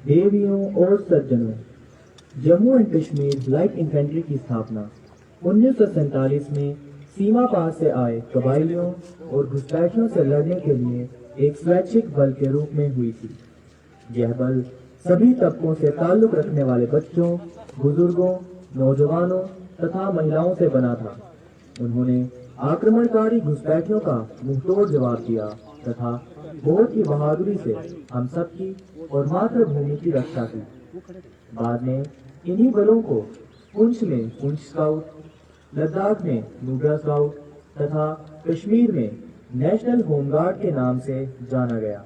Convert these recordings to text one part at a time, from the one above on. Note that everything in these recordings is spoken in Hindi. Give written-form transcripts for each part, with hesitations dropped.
देवियों और सज्जनों, Jammu and Kashmir light infantry की स्थापना 1947 में सीमा पार से आए कबाइलियों और घुसपैठियों से लड़ने के लिए एक स्वैच्छिक बल के रूप में हुई थी। यह बल सभी तबकों से ताल्लुक रखने वाले बच्चों, बुजुर्गों, नौजवानों तथा महिलाओं से बना था। उन्होंने आक्रमणकारी घुसपैठियों का मुंहतोड़ जवाब दिया तथा बहुत ही बहादुरी से हम सबकी और मातृभूमि की रक्षा की। बाद में इन्हीं बलों को पुंछ में पुंछ स्काउट, लद्दाख में नुब्रा स्काउट तथा कश्मीर में नेशनल होमगार्ड के नाम से जाना गया।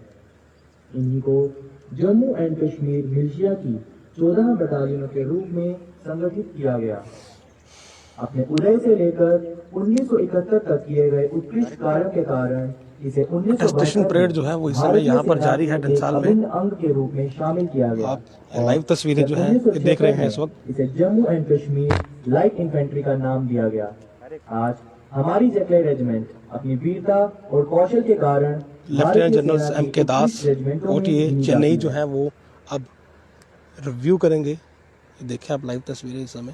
इन्हीं को जम्मू एंड कश्मीर मिलिशिया की 14 बटालियनों के रूप में संगठित किया गया। अपने उदय से लेकर 1971 तक किए गए उत्कृष्ट कार्यों के कारण इसे 1972 परेड जो है वो इस समय यहाँ पर जारी है डंसाल में। अंग के रूप में शामिल किया गया। आप लाइव तस्वीरें जो है देख रहे हैं इस वक्त। इसे Jammu and Kashmir light infantry का नाम दिया गया। आज हमारी जकले रेजिमेंट अपनी वीरता और कौशल के कारण लेफ्टिनेंट जनरल M.K. दास OTA चेन्नई जो है वो अब रिव्यू करेंगे। देखिए आप लाइव तस्वीरें इस समय।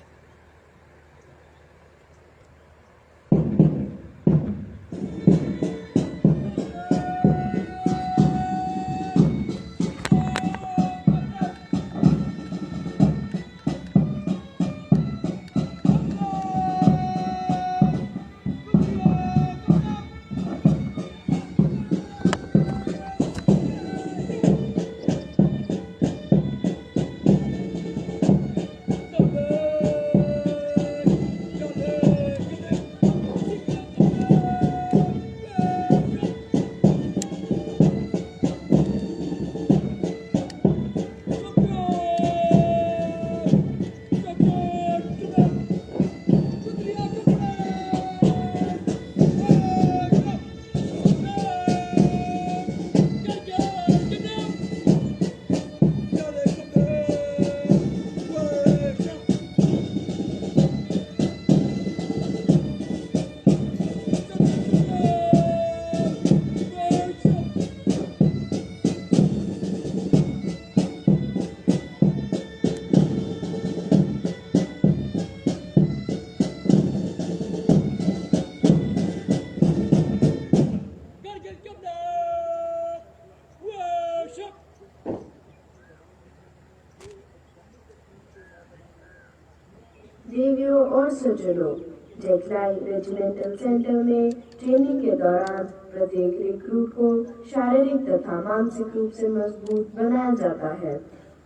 देवियों और सज्जनों, जेटलाई रेजिमेंटल सेंटर में ट्रेनिंग के दौरान प्रत्येक रिक्रूट को शारीरिक तथा मानसिक रूप से मजबूत बनाया जाता है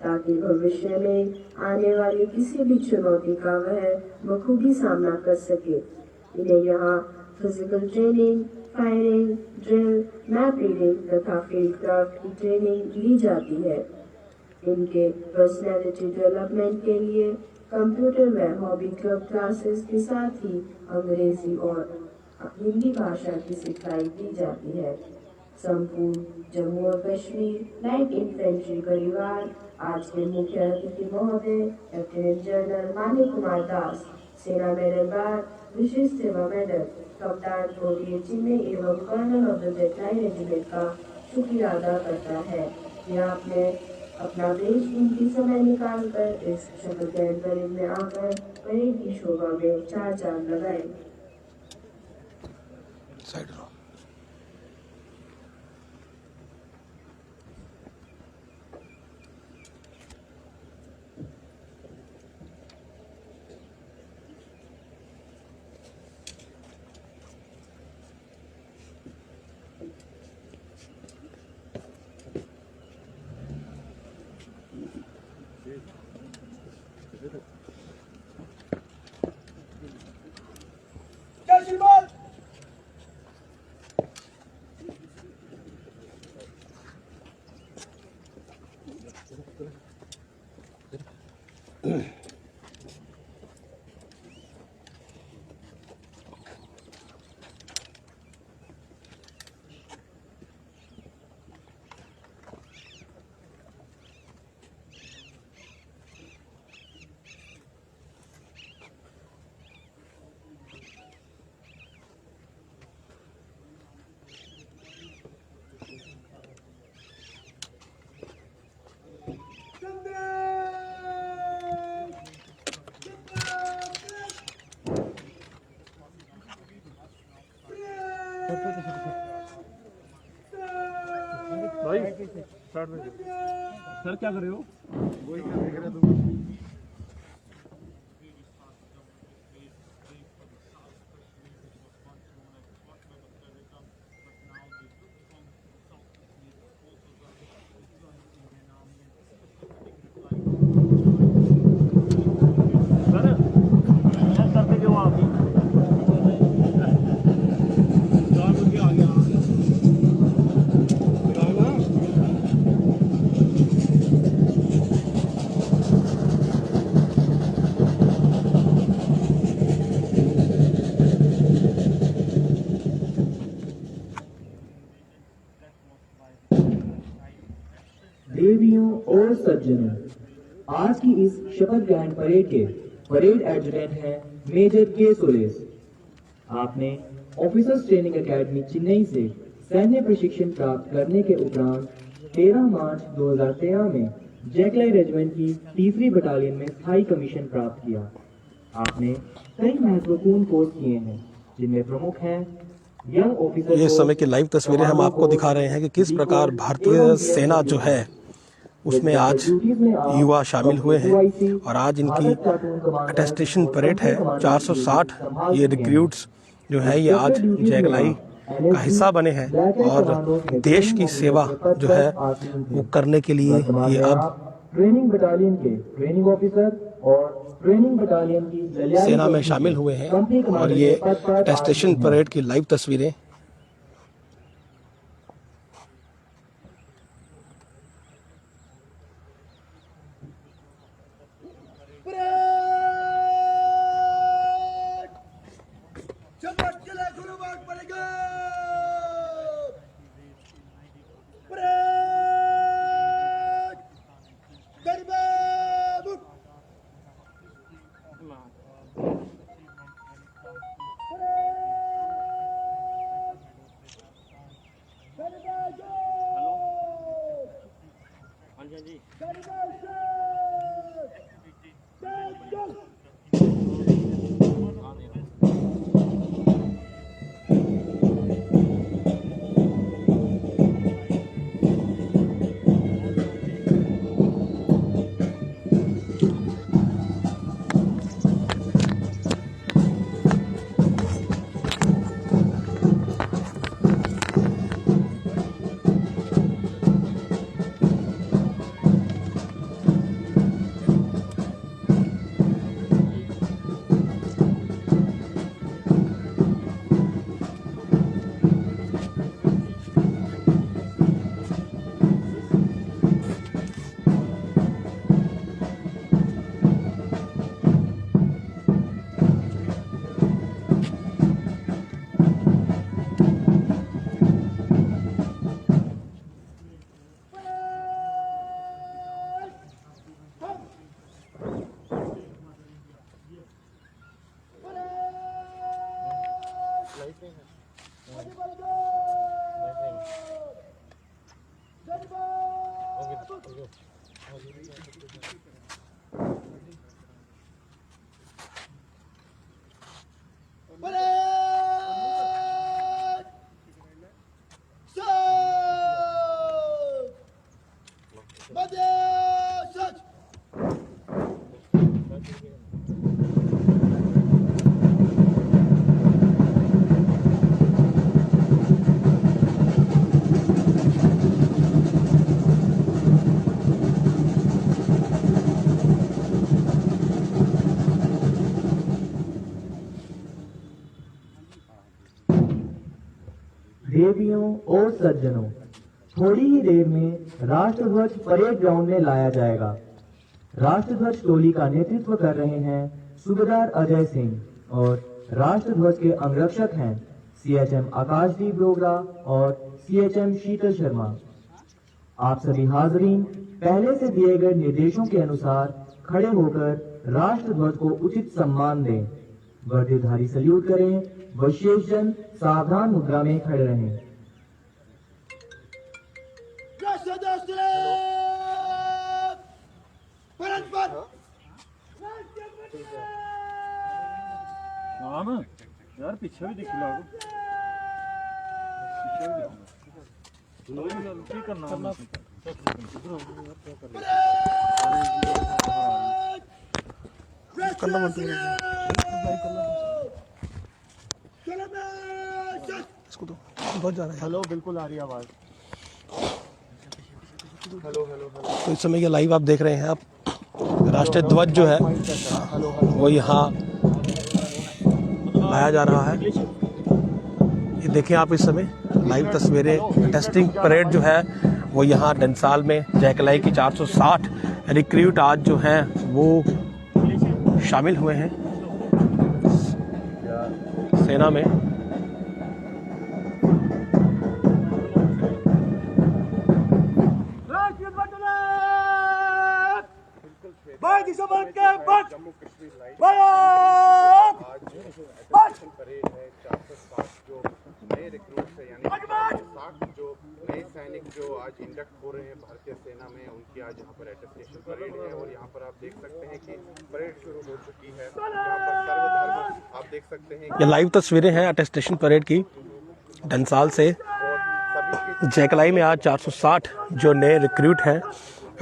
ताकि भविष्य में आने वाली किसी भी चुनौती का वह बखूबी सामना कर सके। इन्हें यहाँ physical training, firing, drill, map reading तथा फील्ड क्राफ्ट की ट्रेनिंग दी जाती है। इनके पर्सनैलिटी डेवलपमेंट के लिए कंप्यूटर व हॉबी क्लब क्लासेस के साथ ही अंग्रेजी और हिंदी भाषा की सिखाई दी जाती है। संपूर्ण जम्मू और कश्मीर लाइट इन्फेंट्री परिवार आज के मुख्य अतिथि महोदय लेफ्टिनेंट जनरल मानिक कुमार दास, सेना मेडल बार, विशिष्ट सेवा मेडल, कप्तान OTA चेन्नई एवं कर्नल ऑफ द जेटलाई रेजिमेंट का शुक्रिया अदा करता है। यह आपने अपना बेशकीमती समय निकालकर इस शक्ल कैंप परेड में आकर परेड की शोभा में चार चांद लगाए। सर क्या कर रहे हो? देवियों और सज्जनों, आज की इस शपथ ग्रहण परेड के परेड एडजुटेंट हैं मेजर के सुरेश। आपने ऑफिसर्स ट्रेनिंग एकेडमी चेन्नई से सैन्य प्रशिक्षण प्राप्त करने के उपरांत 13 मार्च 2013 में जैकलाई रेजिमेंट की 3री बटालियन में स्थायी कमीशन प्राप्त किया। आपने कई महत्वपूर्ण कोर्स किए हैं, जिनमें प्रमुख हैं यंग ऑफिसर। ये समय की लाइव तस्वीरें हम आपको दिखा रहे हैं कि किस प्रकार भारतीय सेना जो है उसमें आज युवा शामिल हुए हैं और आज इनकी अटेस्टेशन परेड है। 460 ये रिक्रूट्स जो है ये आज जैकलाई का हिस्सा बने हैं और देश की सेवा जो है वो करने के लिए ये अब ट्रेनिंग बटालियन के ट्रेनिंग ऑफिसर और ट्रेनिंग बटालियन की सेना में शामिल हुए हैं और ये अटेस्टेशन परेड की लाइव तस्वीरें। देवियों और सज्जनों, थोड़ी ही देर में राष्ट्रध्वज परेड ग्राउंड में लाया जाएगा। राष्ट्रध्वज टोली का नेतृत्व कर रहे हैं सूबेदार अजय सिंह और राष्ट्रध्वज के अंगरक्षक हैं सीएचएम आकाशदीप डोगरा और सीएचएम शीतल शर्मा। आप सभी हाजरीन पहले से दिए गए निर्देशों के अनुसार खड़े होकर राष्ट्रध्वज को उचित सम्मान दें, वर्दीधारी सल्यूट करें व शेष जन सावधान मुद्रा में खड़े रहें। यार पीछे भी दिख लो, पीछे भी दिख लो। इसको तो बहुत ज़्यादा है। हेलो, बिल्कुल आ रही है आवाज़। Hello hello hello. तो इस समय ये लाइव आप देख रहे हैं, आप राष्ट्रीय ध्वज जो है वो यहाँ लाया जा रहा है। ये देखें आप इस समय लाइव तस्वीरें। टेस्टिंग परेड जो है वो यहाँ डंसाल में जयकलाई की 460 रिक्रूट आज जो हैं वो शामिल हुए हैं सेना में। जम्मू कश्मीर परेड है। 460 जो नए रिक्रूट्स है, यानी 60 जो नए सैनिक जो आज इंडक्ट हो रहे हैं भारतीय सेना में, उनकी आज यहाँ पर अटेस्टेशन परेड है। और यहाँ पर आप देख सकते हैं कि परेड शुरू हो चुकी है। यहाँ पर सर्वधर्म आप देख सकते हैं। ये लाइव तस्वीरें हैं अटेस्टेशन परेड की डंसाल से। जयकलाई में आज 460 जो नए रिक्रूट हैं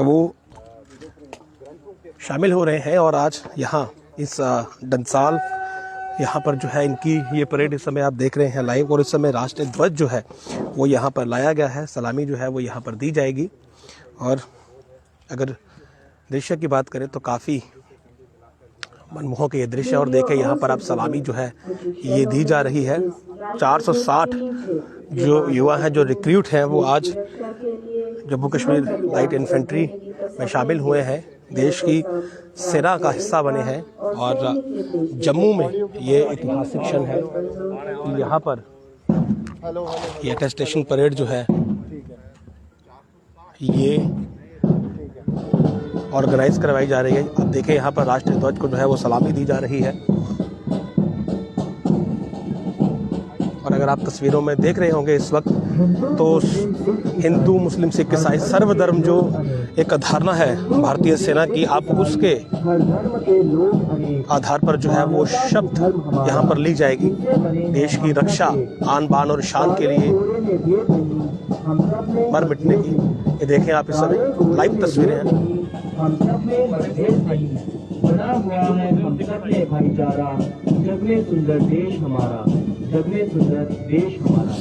वो शामिल हो रहे हैं और आज यहाँ इस डंसाल यहाँ पर जो है इनकी ये परेड इस समय आप देख रहे हैं लाइव। और इस समय राष्ट्रीय ध्वज जो है वो यहाँ पर लाया गया है, सलामी जो है वो यहाँ पर दी जाएगी। और अगर दृश्य की बात करें तो काफ़ी मनमोहक ये दृश्य। और देखें यहाँ पर आप सलामी जो है ये दी जा रही है। 460 जो युवा हैं, जो रिक्रूट हैं, वो आज जम्मू कश्मीर लाइट इन्फेंट्री में शामिल हुए हैं, देश की सेना का हिस्सा बने हैं। और जम्मू में ये ऐतिहासिक क्षण है कि यहाँ पर ये अटेस्टेशन परेड जो है ये ऑर्गेनाइज करवाई जा रही है। आप देखें यहाँ पर राष्ट्रीय ध्वज को जो है वो सलामी दी जा रही है। और अगर आप तस्वीरों में देख रहे होंगे इस वक्त, तो हिंदू मुस्लिम सिख ईसाई सर्वधर्म जो एक अवधारणा है भारतीय सेना की, आप उसके आधार पर जो है वो शब्द यहाँ पर ली जाएगी। देश की रक्षा आन बान और शान के लिए मर मिटने की। ये देखें आप इस समय लाइव तस्वीरें हैं। हम सब में मतभेद नहीं, बना हुआ है हम सब में भाईचारा। जग में सुंदर देश हमारा, जग में सुंदर देश हमारा।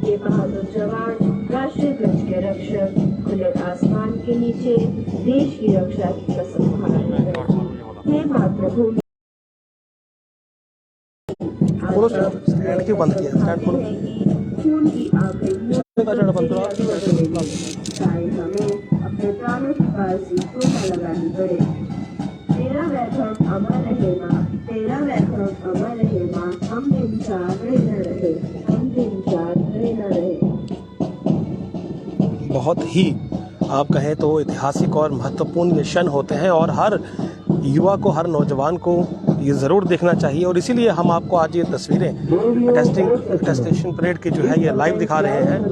ये बहादुर जवान राष्ट्रीय ध्वज के रक्षक खुले आसमान के नीचे देश की रक्षा की कसम खा रहे हैं। हे मातृभूमि। स्टैंड क्यों बंद किया? स्टैंड खोलो। खून की आखिरी हमें अपने प्राणों की बाजी को न लगानी पड़े। तेरा वैभव अमर रहे माँ, तेरा वैभव अमर रहे माँ। हम दिन चार रहे न रहे, हम दिन चार रहे न रहे। बहुत ही आप कहें तो ऐतिहासिक और महत्वपूर्ण ये क्षण होते हैं और हर युवा को, हर नौजवान को ये ज़रूर देखना चाहिए। और इसीलिए हम आपको आज ये तस्वीरें अटेस्टेशन परेड की जो है ये लाइव दिखा रहे हैं,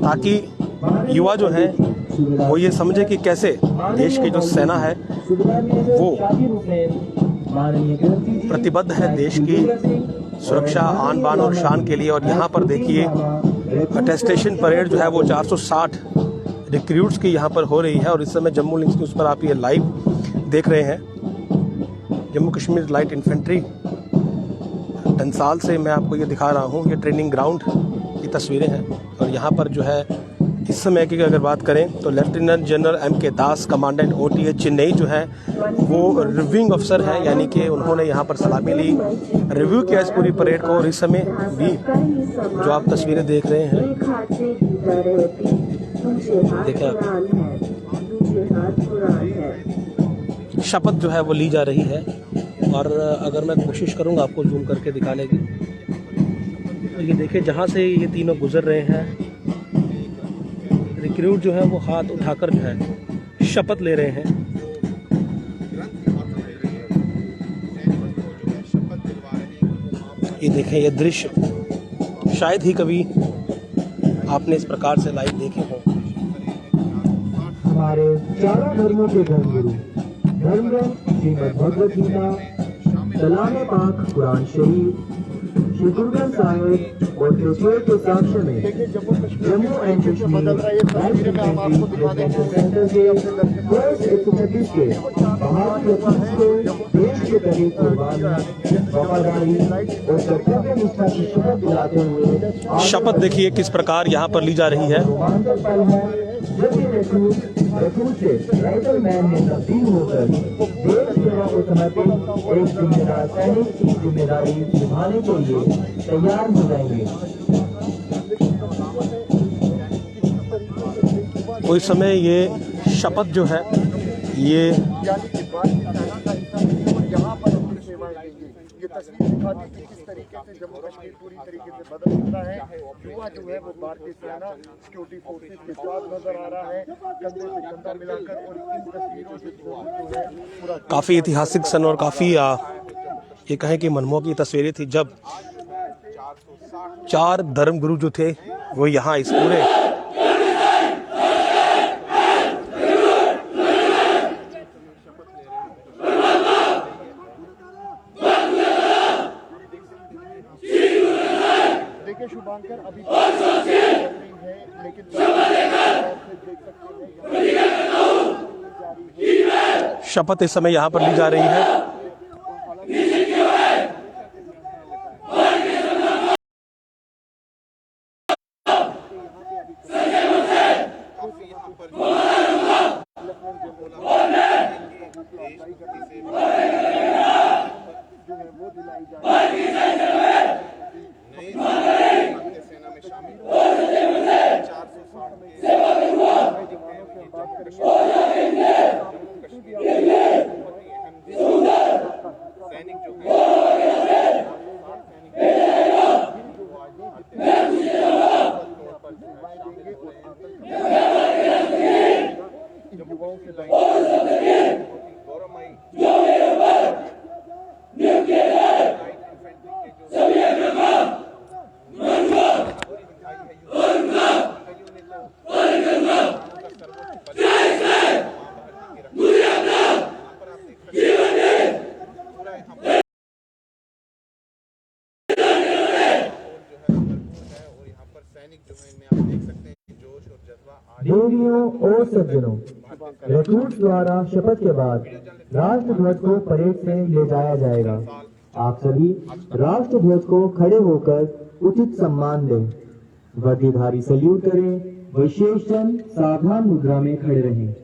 ताकि युवा जो है वो ये समझे कि कैसे देश की जो सेना है वो प्रतिबद्ध है देश की सुरक्षा, आन बान और शान के लिए। और यहाँ पर देखिए अटेस्टेशन परेड जो है वो 460 रिक्रूट्स की यहाँ पर हो रही है। और इस समय जम्मू लिंक्स न्यूज़ पर आप ये लाइव देख रहे हैं। जम्मू कश्मीर लाइट इन्फेंट्री डंसाल से मैं आपको ये दिखा रहा हूँ। ये ट्रेनिंग ग्राउंड की तस्वीरें हैं। और यहाँ पर जो है इस समय की अगर बात करें तो लेफ्टिनेंट जनरल M.K. दास, कमांडेंट OTA चेन्नई जो है वो रिव्यूइंग अफसर हैं, यानी कि उन्होंने यहाँ पर सलामी ली, रिव्यू किया इस पूरी परेड को। और इस समय भी जो आप तस्वीरें देख रहे हैं, देखें आप, शपथ जो है वो ली जा रही है। और अगर मैं कोशिश करूँगा आपको जूम करके दिखाने की, तो ये देखिए जहाँ से ये तीनों गुजर रहे हैं, रिक्रूट जो है वो हाथ उठाकर जो है शपथ ले रहे हैं। ये देखें, ये दृश्य शायद ही कभी आपने इस प्रकार से लाइव देखे हों। हमारे चारों धर्मों के धर्मगुरु धर्मग्रंथ श्रीमद् भगवद गीता, कलाम पाक कुरान शरीफ, श्री गुरु ग्रंथ साहिब और त्रिशूल के साक्ष्य में Jammu and Kashmir life infantry residential centre के कोर्स 136 के बहादुर रफीक को देश के प्रति कुर्बानी, वफादारी और कर्तव्य निष्ठा की शपथ दिलाते हुए शपथ देखिए किस प्रकार यहाँ पर ली जा रही है। रोमांचक पल है जब ये रिक्रूट से राइफल मैन में तब्दील होकर देश सेवा को समर्पित एक जिम्मेदार सैनिक की जिम्मेदारी निभाने के लिए तैयार हो जाएंगे। तो इस समय ये शपथ जो है ये ये तस्वीर दिखाती है कि किस तरीके से जम्मू कश्मीर पूरी तरीके से बदल रहा है। युवा जो है वो भारतीय सेना सिक्योरिटी फोर्सेस के साथ नजर आ रहा है, कंधे से कंधा मिलाकर। और इन तस्वीरों से जो है पूरा काफ़ी ऐतिहासिक सन और काफ़ी ये कहें कि मनमोहक तस्वीरें थी जब 4 धर्मगुरु जो थे वो यहाँ इस पूरे देखिए शुभांकर अभी है, लेकिन देख सकते हैं शपथ इस समय यहाँ पर ली जा रही है। सेना में शामिल 460 सैनिक जो युवाओं के गौरवमयी देवियों और सज्जनों, रिक्रूट्स द्वारा शपथ के बाद राष्ट्रध्वज को परेड से ले जाया जाएगा। आप सभी राष्ट्रध्वज को खड़े होकर उचित सम्मान दें, वर्दीधारी सल्यूट करें, विशेष जन सावधान मुद्रा में खड़े रहें।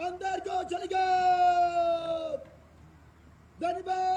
अंदर को चलेगा धन्यवाद।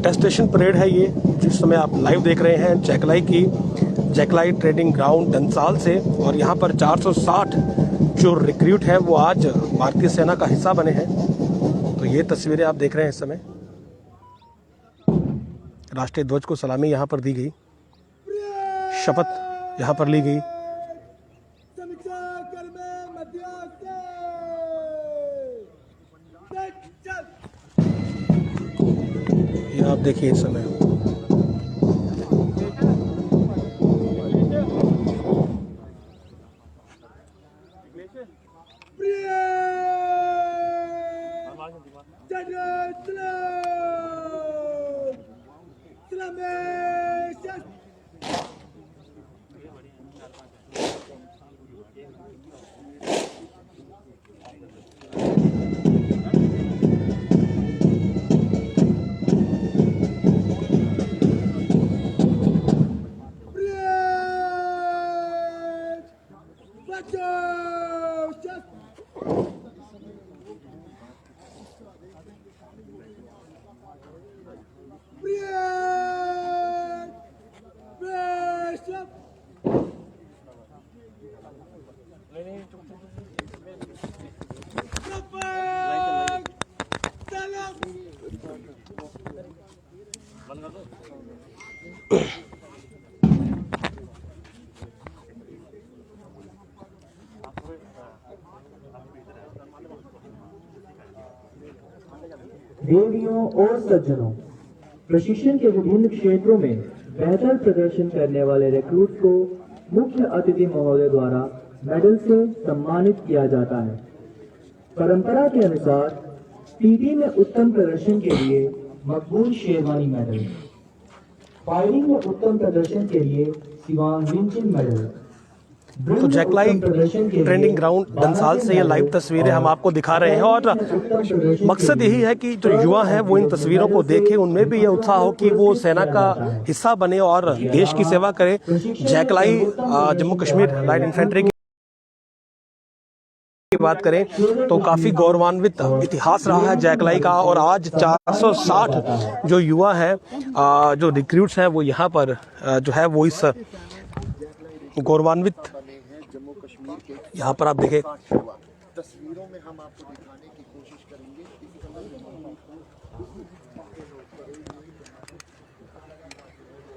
अटेस्टेशन परेड है ये, जिस समय आप लाइव देख रहे हैं जैकलाई ट्रेनिंग ग्राउंड डंसाल से। और यहाँ पर 460 जो रिक्रूट हैं वो आज भारतीय सेना का हिस्सा बने हैं। तो ये तस्वीरें आप देख रहे हैं इस समय। राष्ट्रीय ध्वज को सलामी यहाँ पर दी गई, शपथ यहाँ पर ली गई। ये आप देखिए इस समय देवियों और सज्जनों, प्रशिक्षण के विभिन्न क्षेत्रों में बेहतर प्रदर्शन करने वाले रिक्रूट को मुख्य अतिथि महोदय द्वारा मेडल से सम्मानित किया जाता है। परंपरा के अनुसार पीटी में उत्तम प्रदर्शन के लिए मकबूल शेरवानी मेडल, फायरिंग में उत्तम प्रदर्शन के लिए सिवान विंचिन मेडल। तो जैकलाई ट्रेनिंग ग्राउंड डंसाल से ये लाइव तस्वीरें हम आपको दिखा रहे हैं। और मकसद यही है कि जो युवा हैं वो इन तस्वीरों को देखें, उनमें भी ये उत्साह हो कि वो सेना का हिस्सा बने और देश की सेवा करें। जैकलाई जम्मू कश्मीर लाइट इन्फेंट्री की बात करें तो काफी गौरवान्वित इतिहास रहा है जैकलाई का। और आज 460 जो युवा हैं, जो रिक्रूट्स हैं, वो यहाँ पर जो है वो इस गौरवान्वित, यहाँ पर आप देखें तस्वीरों में हम आपको दिखाने की कोशिश करेंगे।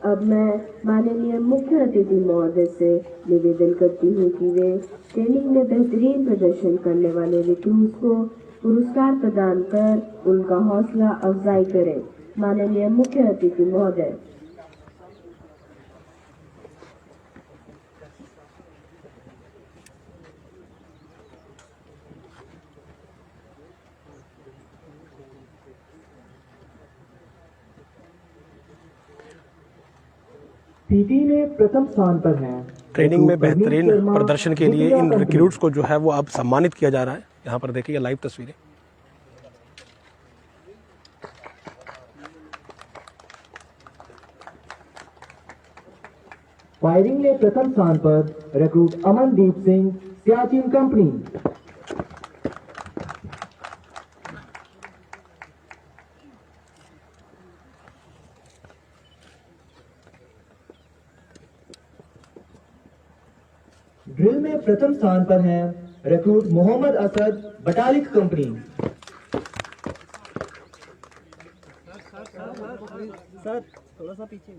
अब मैं माननीय मुख्य अतिथि महोदय से निवेदन करती हूँ कि वे ट्रेनिंग में बेहतरीन प्रदर्शन करने वाले रिक्रूट्स को पुरस्कार प्रदान कर उनका हौसला अफजाई करें। माननीय मुख्य अतिथि महोदय। पीटी में प्रथम स्थान पर हैं। ट्रेनिंग में बेहतरीन प्रदर्शन के लिए इन रिक्रूट्स को जो है वो अब सम्मानित किया जा रहा है। यहाँ पर देखिए लाइव तस्वीरें। फायरिंग में प्रथम स्थान पर recruit Amandeep Singh, Siachen company. Drill में प्रथम स्थान पर हैं recruit Mohammad Asad, Batalik company. Sir थोड़ा सा पीछे।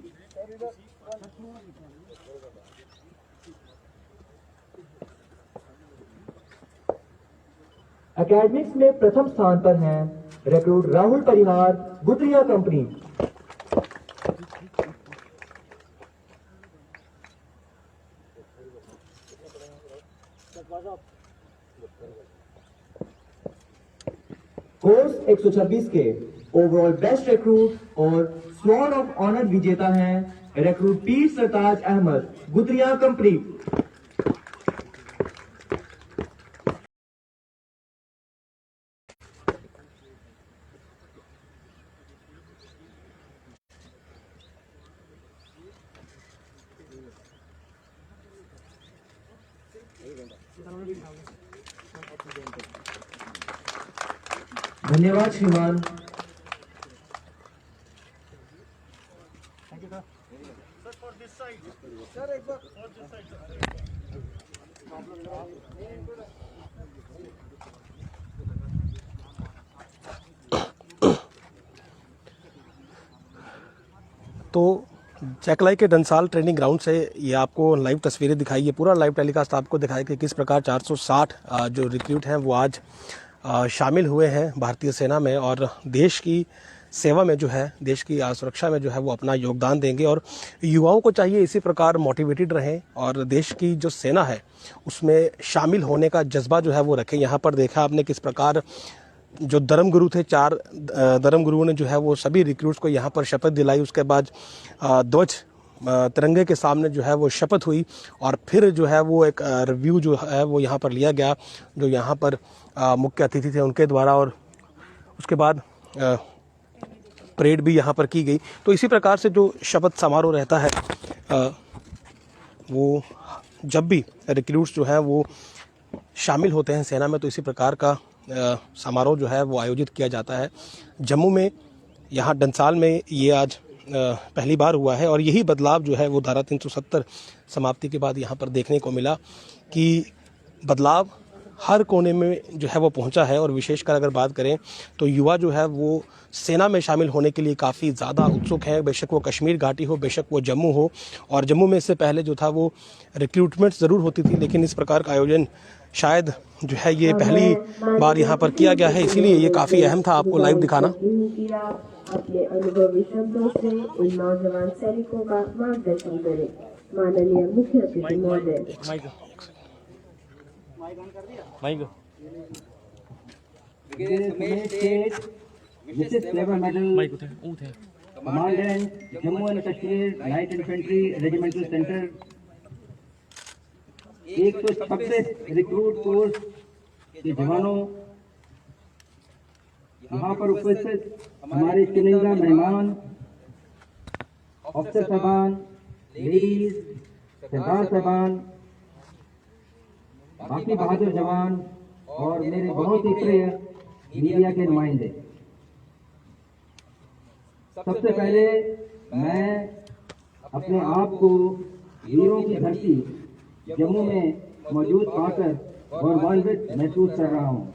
एकेडमिक्स में प्रथम स्थान पर हैं recruit Rahul Parihar, Gutriya company. Course 126 के ओवरऑल बेस्ट रिक्रूट और स्वॉर्ड ऑफ ऑनर विजेता हैं रिक्रूट पीर सरताज अहमद, गुत्रिया कंपनी। धन्यवाद श्रीमान। तो चैकलाई के डंसाल ट्रेनिंग ग्राउंड से ये आपको लाइव तस्वीरें दिखाई, ये पूरा लाइव टेलीकास्ट आपको दिखाया कि किस प्रकार 460 जो रिक्रूट हैं वो आज शामिल हुए हैं भारतीय सेना में और देश की सेवा में जो है, देश की सुरक्षा में जो है वो अपना योगदान देंगे। और युवाओं को चाहिए इसी प्रकार मोटिवेटेड रहें और देश की जो सेना है उसमें शामिल होने का जज्बा जो है वो रखें। यहाँ पर देखा आपने किस प्रकार जो धर्मगुरु थे, 4 धर्मगुरुओं ने जो है वो सभी रिक्रूट्स को यहाँ पर शपथ दिलाई। उसके बाद ध्वज तिरंगे के सामने जो है वो शपथ हुई और फिर जो है वो एक रिव्यू जो है वो यहाँ पर लिया गया, जो यहाँ पर मुख्य अतिथि थे उनके द्वारा, और उसके बाद परेड भी यहाँ पर की गई। तो इसी प्रकार से जो शपथ समारोह रहता है वो जब भी रिक्रूट्स जो है वो शामिल होते हैं सेना में, तो इसी प्रकार का समारोह जो है वो आयोजित किया जाता है। जम्मू में यहाँ डंसाल में ये आज पहली बार हुआ है और यही बदलाव जो है वो धारा 370 समाप्ति के बाद यहाँ पर देखने को मिला कि बदलाव हर कोने में जो है वो पहुंचा है। और विशेषकर अगर बात करें तो युवा जो है वो सेना में शामिल होने के लिए काफ़ी ज़्यादा उत्सुक है, बेशक वो कश्मीर घाटी हो, बेशक वो जम्मू हो। और जम्मू में इससे पहले जो था वो रिक्रूटमेंट ज़रूर होती थी, लेकिन इस प्रकार का आयोजन शायद जो है ये पहली बार यहाँ पर किया गया है, इसीलिए ये काफ़ी अहम था आपको लाइव दिखाना। अपने अनुभवी शब्दों से इन नौजवान सैनिकों का मार्गदर्शन करें। माननीय मुख्य अतिथि महोदय। Commandant Jammu and Kashmir light infantry regimental centre 126 recruit course के जवानों, यहाँ पर उपस्थित हमारे चुनिंदा मेहमान, अफसर साहबान, लेडीज, सरदार साहबान, बाकी बहादुर जवान और मेरे बहुत ही प्रिय मीडिया के नुमाइंदे, सबसे पहले मैं अपने आप को वीरों की धरती जम्मू में मौजूद पाकर गौरवान्वित महसूस कर रहा हूँ।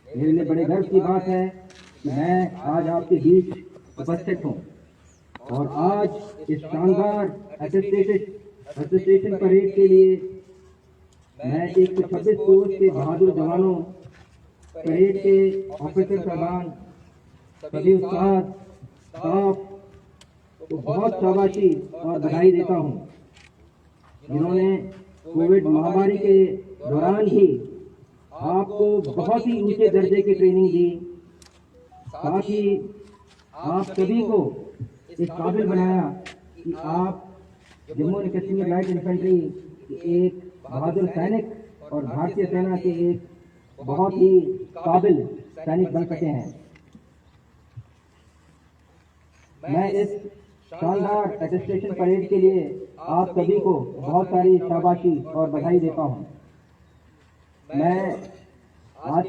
मेरे लिए बड़े गर्व की बात है कि मैं आज आपके बीच उपस्थित हूँ और आज इस शानदार एसोसिएशन परेड के लिए मैं 126 कोर्स के बहादुर जवानों, परेड के ऑफिसर साहबान, सभी उस्ताद, स्टाफ को बहुत शाबाशी और बधाई देता हूँ, जिन्होंने कोविड महामारी के दौरान ही आपको बहुत ही ऊंचे दर्जे की ट्रेनिंग दी, साथ ही आप सभी को इस काबिल बनाया कि आप Jammu and Kashmir light infantry के एक बहादुर सैनिक और भारतीय सेना के एक बहुत ही काबिल सैनिक बन सके हैं। मैं इस शानदार एटेस्टेशन परेड के लिए आप सभी को बहुत सारी शाबाशी और बधाई देता हूं। मैं आज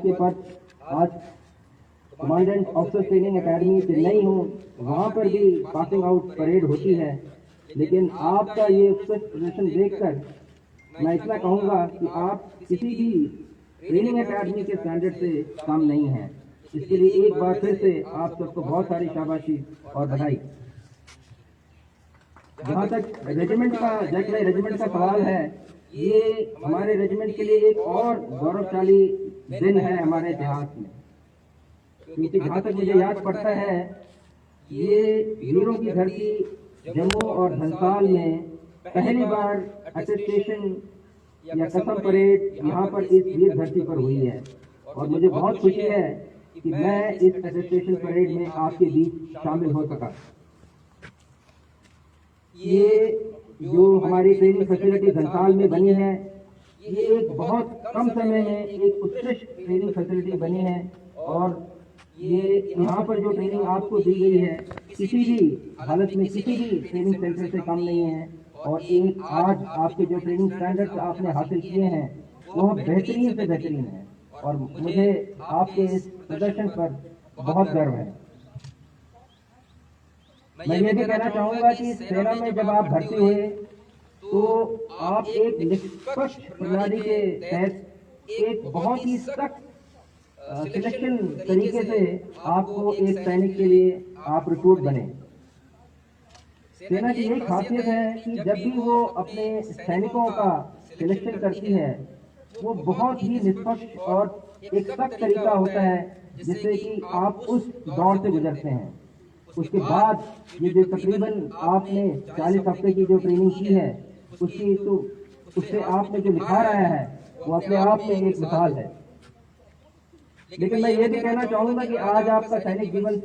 commandant officer training academy Chennai हूँ, वहाँ पर भी पासिंग आउट परेड होती है, लेकिन आपका ये उत्कृष्ट प्रदर्शन देखकर मैं इतना कहूँगा कि आप किसी भी ट्रेनिंग एकेडमी के स्टैंडर्ड से कम नहीं हैं। इसके लिए एक बार फिर से आप सबको बहुत सारी शाबाशी और बधाई। जहाँ तक रेजिमेंट का सवाल है, ये हमारे रेजिमेंट के लिए एक और गौरवशाली दिन है हमारे इतिहास में, क्योंकि जहाँ तक मुझे याद पड़ता है ये वीरों की धरती जम्मू और धनसाल में पहली बार अटेस्टेशन या कसम परेड यहाँ पर इस वीर धरती पर हुई है और मुझे बहुत खुशी है कि मैं इस अटेस्टेशन परेड में आपके बीच शामिल हो सका। ये जो हमारी ट्रेनिंग फैसिलिटी धनसाल में बनी है, ये एक बहुत कम समय में एक उत्कृष्ट ट्रेनिंग फैसिलिटी बनी है और ये यहाँ पर जो ट्रेनिंग आपको दी गई है किसी भी हालत में किसी भी ट्रेनिंग सेंटर से कम नहीं है और एक आज आपके जो ट्रेनिंग स्टैंडर्ड्स आपने हासिल किए हैं वो बेहतरीन से बेहतरीन है और मुझे आपके इस प्रदर्शन पर बहुत गर्व है। मैं ये भी कहना चाहूँगा कि सेना में जब आप भर्ती हुए तो आप एक निष्पक्ष प्रणाली के तहत एक बहुत ही सख्त सिलेक्शन तरीके से आपको एक सैनिक के लिए आप रिक्रूट बने सेना की यही खासियत है कि जब भी वो अपने सैनिकों का सिलेक्शन करती है वो बहुत ही निष्पक्ष और एक सख्त तरीका होता है जिससे कि आप उस दौर से गुजरते हैं। उसके बाद ये जो तकरीबन आपने 40 हफ्ते की जो ट्रेनिंग की है उसकी तो उससे आपने जो निखार आया है वो अपने आप में एक मिसाल है। लेकिन मैं ये भी कहना चाहूंगा कि आज आपका सैनिक जीवन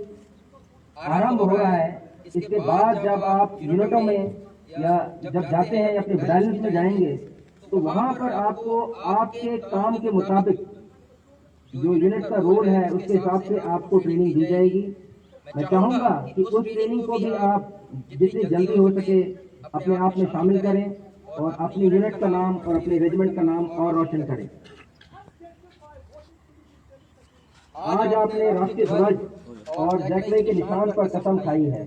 आरंभ हो रहा है। इसके बाद जब आप यूनिटों में या जब जाते हैं या अपने बटालियन में जाएंगे तो वहां पर आपको आपके काम के मुताबिक जो यूनिट का रोल है उसके हिसाब से आपको ट्रेनिंग दी जाएगी। मैं चाहूंगा कि उस ट्रेनिंग को भी आप जितनी जल्दी हो सके अपने आप में शामिल करें और अपनी यूनिट का नाम और अपने रेजिमेंट का नाम और रोशन करें। आज आपने राष्ट्रीय ध्वज और जैकले के निशान पर कसम खाई है।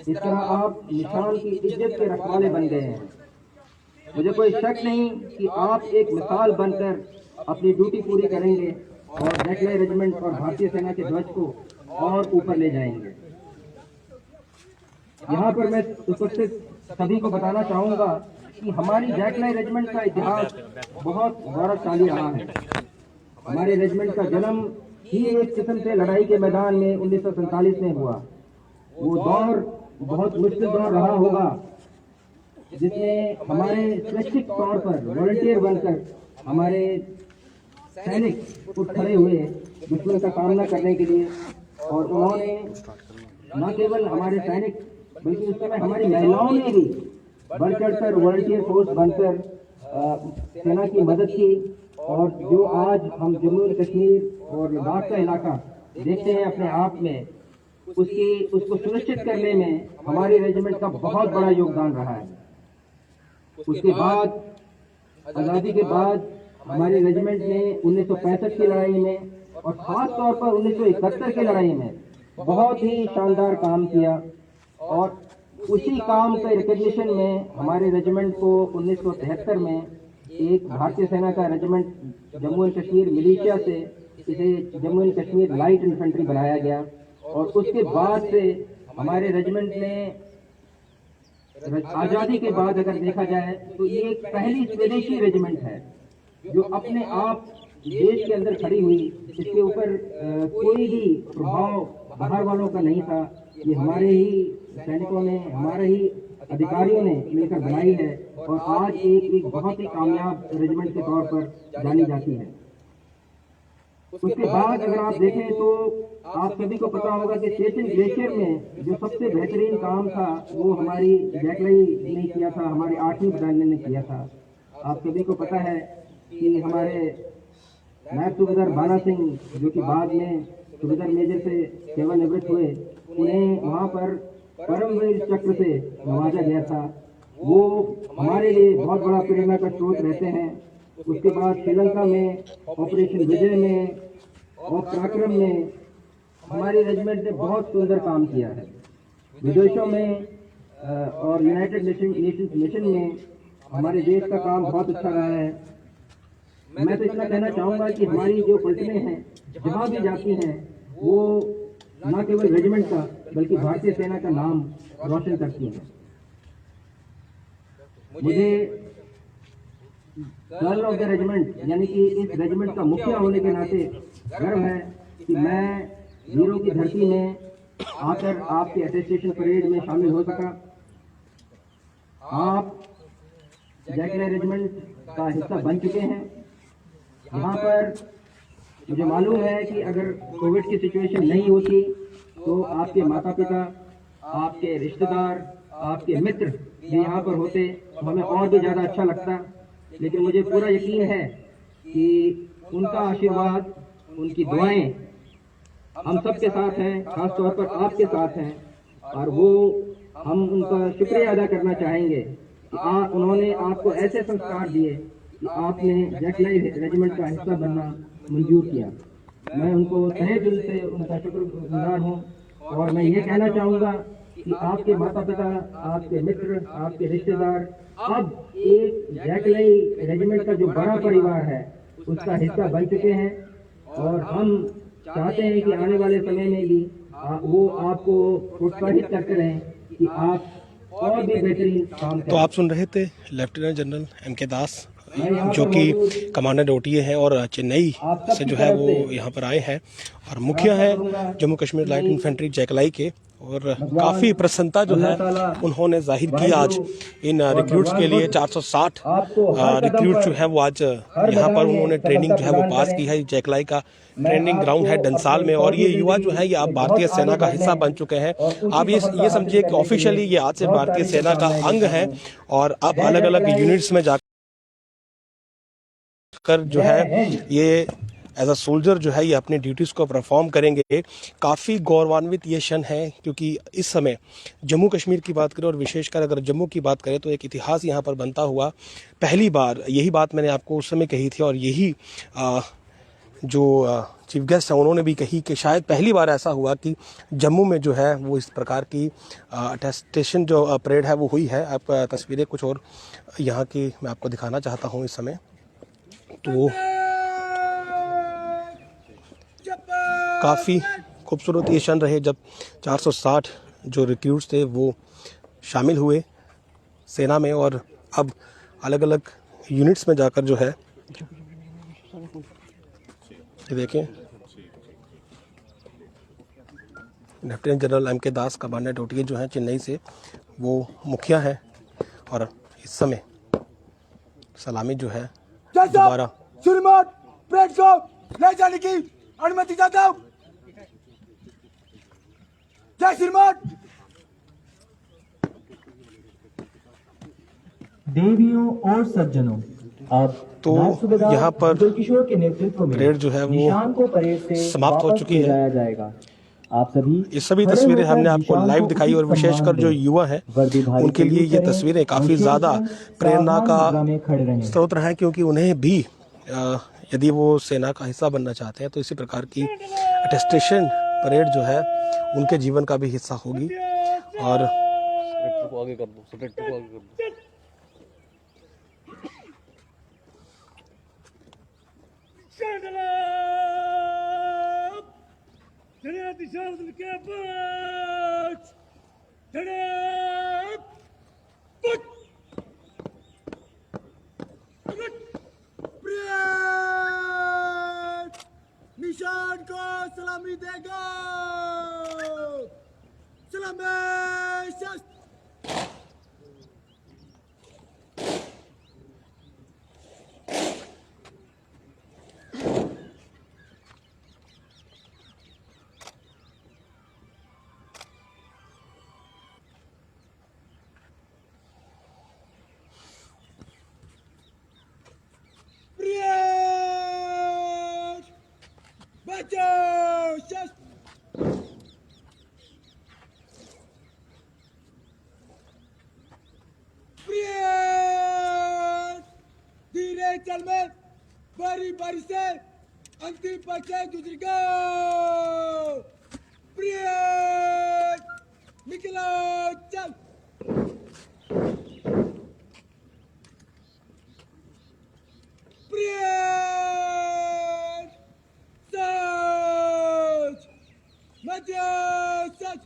इस तरह आप निशान की इज्जत के रखवाले बन गए हैं। मुझे कोई शक नहीं कि आप एक मिसाल बनकर अपनी ड्यूटी पूरी करेंगे और जैकले रेजिमेंट और भारतीय सेना के ध्वज को और ऊपर ले जाएंगे। यहाँ पर मैं उपस्थित सभी को बताना चाहूंगा कि हमारी जैकले रेजिमेंट का इतिहास बहुत गौरवशाली रहा है। हमारे रेजिमेंट का जन्म ही एक किस्म से लड़ाई के मैदान में 1947 में हुआ। वो दौर बहुत मुश्किल दौर रहा होगा जिसमें हमारे स्वैच्छिक तौर पर वॉलंटियर बनकर हमारे सैनिक उठ खड़े हुए दुश्मन का सामना करने के लिए और उन्होंने न केवल हमारे सैनिक बल्कि उस समय हमारी महिलाओं ने भी बढ़ चढ़कर वॉलंटियर फोर्स बनकर सेना की मदद की। और जो आज हम जम्मू और कश्मीर और लद्दाख का इलाका देखते हैं अपने आप में उसको सुनिश्चित करने में हमारी रेजिमेंट का बहुत बड़ा योगदान रहा है। उसके बाद आज़ादी के बाद हमारी रेजिमेंट ने 1965 की लड़ाई में और खास तौर पर 1971 की लड़ाई में बहुत ही शानदार काम किया और उसी काम के रिकग्निशन में हमारे रेजिमेंट को 1973 में एक भारतीय सेना का regiment Jammu and Kashmir militia से इसे Jammu and Kashmir light infantry बनाया गया। और उसके बाद से हमारे रेजिमेंट ने आज़ादी के बाद अगर देखा जाए तो ये एक पहली स्वदेशी रेजिमेंट है जो अपने आप देश के अंदर खड़ी हुई। इसके ऊपर कोई भी प्रभाव बाहर वालों का नहीं था। ये हमारे ही सैनिकों ने हमारे ही अधिकारियों ने मिलकर बनाई है और आज एक बहुत ही कामयाब रेजिमेंट के तौर पर जानी जाती है। उसके बाद अगर आप देखें तो आप सभी को पता होगा कि चेचन ग्लेशियर में जो सबसे बेहतरीन काम था वो हमारी जैकलाई ने किया था, हमारे 8वीं बटालियन ने किया था। आप सभी को पता है कि हमारे नायब सूबेदार बाला सिंह जो कि बाद में सूबेदार मेजर से सेवानिवृत्त हुए, उन्हें वहाँ पर परमवीर चक्र से नवाजा गया था। वो हमारे लिए बहुत बड़ा प्रेरणा का स्रोत रहते हैं। उसके बाद श्रीलंका में ऑपरेशन विजय में और पराक्रम में हमारी रेजिमेंट ने बहुत सुंदर काम किया है। विदेशों में और यूनाइटेड नेशंस मिशन में हमारे देश का काम बहुत अच्छा रहा है। मैं तो इतना कहना चाहूँगा कि हमारी जो पलटनें हैं जहाँ भी जाती हैं वो न केवल रेजिमेंट का बल्कि भारतीय सेना का नाम रोशन करती हैं। मुझे कर्नल ऑफ द रेजिमेंट यानी कि इस रेजिमेंट का मुखिया होने के नाते गर्व है कि मैं वीरों की धरती में आकर आपके अटेस्टेशन परेड में शामिल हो सका। आप जैकले रेजिमेंट का हिस्सा बन चुके हैं। यहाँ पर मुझे मालूम है कि अगर कोविड की सिचुएशन नहीं होती तो आपके माता पिता, आपके रिश्तेदार, आपके मित्र भी यहाँ पर होते तो हमें और भी ज़्यादा अच्छा लगता। लेकिन मुझे पूरा यकीन है कि उनका आशीर्वाद, उनकी दुआएं हम सबके साथ हैं, खास तौर पर आपके साथ हैं। और वो हम उनका शुक्रिया अदा करना चाहेंगे कि उन्होंने आपको ऐसे संस्कार दिए कि आपने जैकलाई रेजिमेंट का हिस्सा बनना मंजूर किया। मैं उनको तहे दिल से उनका शुक्रगुजार हूँ। और मैं ये कहना चाहूँगा कि आपके माता पिता, आपके मित्र, आपके रिश्तेदार अब एक जैकलाई रेजिमेंट का जो बड़ा परिवार है उसका हिस्सा बन चुके हैं। और हम चाहते हैं कि आने वाले समय में भी वो आपको प्रोत्साहित करते रहें कि आप और भी बेहतरीन काम तो आप सुन रहे थे लेफ्टिनेंट जनरल M.K. दास, जो कि कमांडेंट OTA हैं और चेन्नई से जो है वो यहाँ पर आए हैं और मुखिया हैं जम्मू कश्मीर लाइट इन्फेंट्री जैकलाई के। और काफ़ी प्रसन्नता जो है उन्होंने जाहिर की आज इन रिक्रूट्स के लिए। 460 रिक्रूट जो है वो आज यहाँ पर उन्होंने ट्रेनिंग जो है वो पास की है। जैकलाई का ट्रेनिंग ग्राउंड है डंसाल में और ये युवा जो है ये अब भारतीय सेना का हिस्सा बन चुके हैं। आप ये समझिए कि ऑफिशियली ये आज से भारतीय सेना का अंग है और अब अलग अलग यूनिट्स में जाकर जो है ये एज अ सोल्जर जो है ये अपनी ड्यूटीज़ को परफॉर्म करेंगे। काफ़ी गौरवान्वित ये क्षण है क्योंकि इस समय जम्मू कश्मीर की बात करें और विशेषकर अगर जम्मू की बात करें तो एक इतिहास यहाँ पर बनता हुआ। पहली बार यही बात मैंने आपको उस समय कही थी और यही जो चीफ गेस्ट हैं उन्होंने भी कही कि शायद पहली बार ऐसा हुआ कि जम्मू में जो है वो इस प्रकार की अटेस्टेशन जो परेड है वो हुई है। आप तस्वीरें कुछ और यहाँ की मैं आपको दिखाना चाहता हूँ इस समय। तो काफ़ी खूबसूरत ये क्षण रहे जब 460 जो रिक्रूट्स थे वो शामिल हुए सेना में और अब अलग अलग यूनिट्स में जाकर जो है ये देखें लेफ्टिनेंट जनरल M.K. दास कमांडेंट OTA जो हैं चेन्नई से वो मुखिया हैं और इस समय सलामी जो है दोबारा श्रीमान परेड को ले जाने की अनुमति चाहता हूँ। जय श्रीमान। देवियों और सज्जनों, अब तो यहाँ पर किशोर के नेतृत्व में परेड जो है वो निशान को परेड से समाप्त हो चुकी है। लाया जाएगा। आप सभी ये सभी तस्वीरें हमने आपको लाइव दिखाई और विशेषकर जो युवा हैं उनके लिए ये तस्वीरें काफ़ी ज़्यादा प्रेरणा का स्रोत रहा है क्योंकि उन्हें भी यदि वो सेना का हिस्सा बनना चाहते हैं तो इसी प्रकार की अटेस्टेशन परेड जो है उनके जीवन का भी हिस्सा होगी। और आगे कर दो, आगे कर दो। निशान को सलामी देगा। सलामी धीरे चल में बारी बारी से अंतिम पक्ष से गुजरेगा। निकलो चल। मध्य सच।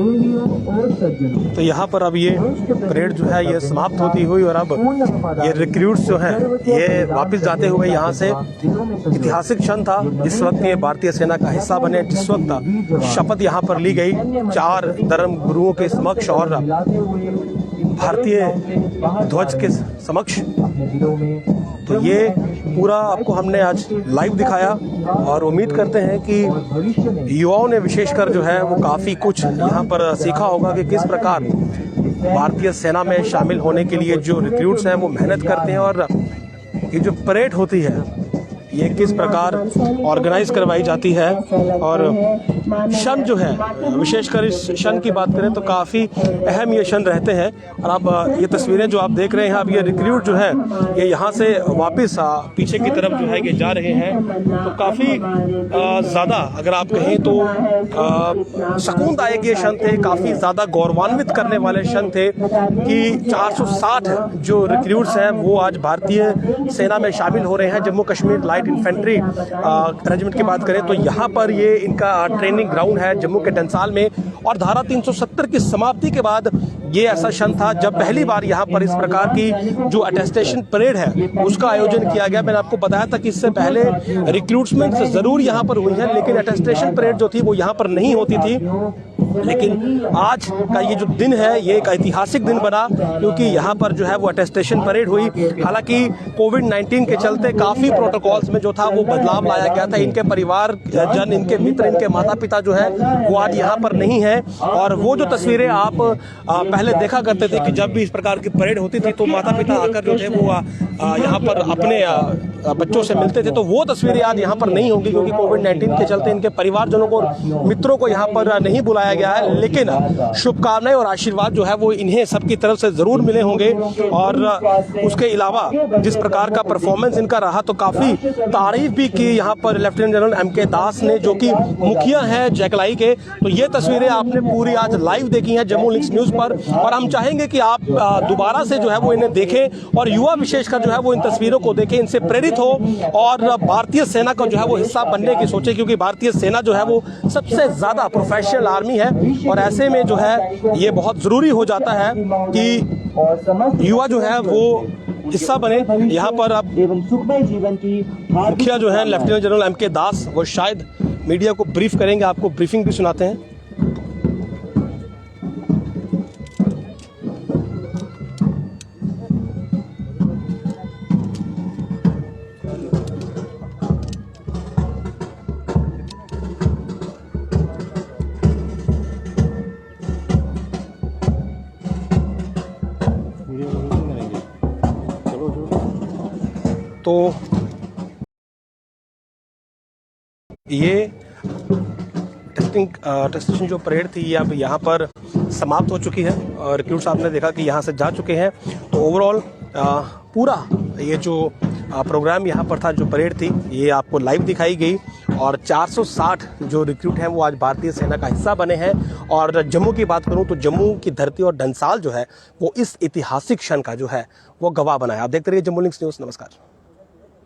देवियों और सज्जनों, तो यहाँ पर अब ये परेड जो है ये समाप्त होती हुई और अब ये रिक्रूट्स जो हैं ये वापस जाते हुए यहाँ से ऐतिहासिक क्षण था जिस वक्त ये भारतीय सेना का हिस्सा बने, जिस वक्त शपथ यहाँ पर ली गई 4 धर्म गुरुओं के समक्ष और भारतीय ध्वज के समक्ष। तो ये पूरा आपको हमने आज लाइव दिखाया और उम्मीद करते हैं कि युवाओं ने विशेषकर जो है वो काफ़ी कुछ यहाँ पर सीखा होगा कि किस प्रकार भारतीय सेना में शामिल होने के लिए जो रिक्रूट्स हैं वो मेहनत करते हैं और ये जो परेड होती है ये किस प्रकार ऑर्गेनाइज करवाई जाती है। और क्षण जो है विशेषकर इस क्षण की बात करें तो काफ़ी अहम ये क्षण रहते हैं। और अब ये तस्वीरें जो आप देख रहे हैं, अब ये रिक्रूट जो है ये यहाँ से वापस पीछे की तरफ जो है ये जा रहे हैं। तो काफ़ी ज़्यादा अगर आप कहें तो सुकूनदायक ये क्षण थे, काफ़ी ज़्यादा गौरवान्वित करने वाले क्षण थे कि 460 जो रिक्रूट्स हैं वो आज भारतीय सेना में शामिल हो रहे हैं। Jammu Kashmir light infantry regiment की बात करें तो यहाँ पर ये इनका ट्रेनिंग ग्राउंड है जम्मू के डंसाल में। और धारा 370 की समाप्ति के बाद ये ऐसा क्षण था जब पहली बार यहाँ पर इस प्रकार की जो अटेस्टेशन परेड है उसका आयोजन किया गया। मैंने आपको बताया था कि इससे पहले रिक्रूटमेंट ज़रूर यहाँ पर हुई है लेकिन अटेस्टेशन परेड जो थी वो यहाँ पर नहीं होती थी। लेकिन आज का ये जो दिन है ये एक ऐतिहासिक दिन बना क्योंकि यहाँ पर जो है वो अटेस्टेशन परेड हुई। हालांकि कोविड-19 के चलते काफ़ी प्रोटोकॉल्स में जो था वो बदलाव लाया गया था। इनके परिवार जन, इनके मित्र, इनके माता पिता जो है वो आज यहाँ पर नहीं है। और वो जो तस्वीरें आप पहले देखा करते थे कि जब भी इस प्रकार की परेड होती थी तो माता पिता आकर जो थे वो यहाँ पर अपने बच्चों से मिलते थे, तो वो तस्वीरें आज यहाँ पर नहीं होंगी क्योंकि कोविड-19 के चलते इनके परिवारजनों को, मित्रों को यहाँ पर नहीं बुलाया गया है। लेकिन शुभकामनाएं और आशीर्वाद जो है वो इन्हें सबकी तरफ से ज़रूर मिले होंगे। और उसके अलावा जिस प्रकार का परफॉर्मेंस इनका रहा तो काफ़ी तारीफ भी की यहाँ पर लेफ्टिनेंट जनरल M.K. दास ने, जो कि मुखिया हैं जैकलाई के। तो ये तस्वीरें आपने पूरी आज लाइव देखी हैं जम्मू लिंक्स न्यूज़ पर और हम चाहेंगे कि आप दोबारा से जो है वो इन्हें देखें और युवा विशेषकर जो है वो इन तस्वीरों को देखें, इनसे प्रेरित हो और भारतीय सेना का जो है वो हिस्सा बनने की सोचे क्योंकि भारतीय सेना जो है वो सबसे ज़्यादा प्रोफेशनल आर्मी है। और ऐसे में जो है ये बहुत ज़रूरी हो जाता है कि युवा जो है वो हिस्सा बने। यहाँ पर अब मुखिया जो है लेफ्टिनेंट जनरल M.K. दास वो शायद मीडिया को ब्रीफ करेंगे, आपको ब्रीफिंग भी सुनाते हैं। तो ये टेस्टिंग जो परेड थी ये अब यहाँ पर समाप्त हो चुकी है और रिक्रूट्स आपने देखा कि यहाँ से जा चुके हैं। तो ओवरऑल पूरा ये जो प्रोग्राम यहाँ पर था, जो परेड थी, ये आपको लाइव दिखाई गई और 460 जो रिक्रूट हैं वो आज भारतीय सेना का हिस्सा बने हैं। और जम्मू की बात करूँ तो जम्मू की धरती और डंसाल जो है वो इस ऐतिहासिक क्षण का जो है वो गवाह बना है। आप देखते रहिए जम्मू लिंक्स न्यूज़। नमस्कार।